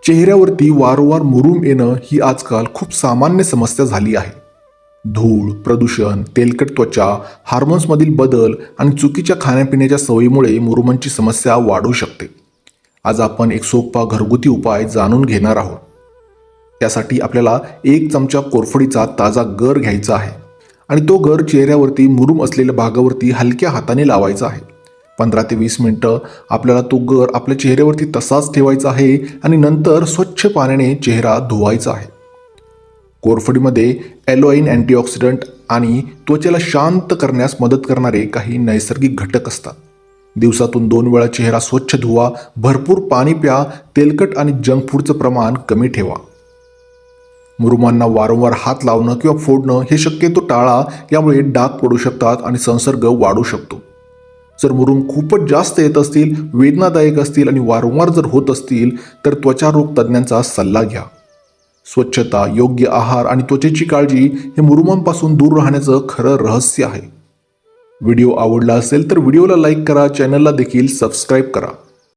चेहऱ्यावरती वारंवार मुरूम येणं ही आजकाल खूप सामान्य समस्या झाली आहे. धूळ, प्रदूषण, तेलकट त्वचा, हार्मोन्समधील बदल आणि चुकीच्या खाण्यापिण्याच्या सवयीमुळे मुरुमांची समस्या वाढू शकते. आज आपण एक सोपा घरगुती उपाय जाणून घेणार आहोत. त्यासाठी आपल्याला 1 चमचा कोरफडीचा ताजा गर घ्यायचा आहे आणि तो गर चेहऱ्यावरती मुरूम असलेल्या भागावरती हलक्या हाताने लावायचा आहे. 15 ते 20 मिनिटं आपल्याला तो गर आपल्या चेहऱ्यावरती तसाच ठेवायचा आहे आणि नंतर स्वच्छ पाण्याने चेहरा धुवायचा आहे. कोरफडीमध्ये ॲलोइन अँटीऑक्सिडंट आणि त्वचेला शांत करण्यास मदत करणारे काही नैसर्गिक घटक असतात. दिवसातून 2 वेळा चेहरा स्वच्छ धुवा, भरपूर पाणी प्या, तेलकट आणि जंक फूडचं प्रमाण कमी ठेवा. मुरुमांना वारंवार हात लावणं किंवा फोडणं हे शक्यतो टाळा, यामुळे डाग पडू शकतात आणि संसर्ग वाढू शकतो. जर मुरूम खूपच जास्त येत असतील, वेदनादायक असतील आणि वारंवार जर होत असतील तर त्वचारोग तज्ज्ञांचा सल्ला घ्या. स्वच्छता, योग्य आहार आणि त्वचेची काळजी हे मुरुमांपासून दूर राहण्याचं खरं रहस्य आहे. व्हिडिओ आवडला असेल तर व्हिडिओला लाईक करा, चॅनलला देखील सबस्क्राईब करा.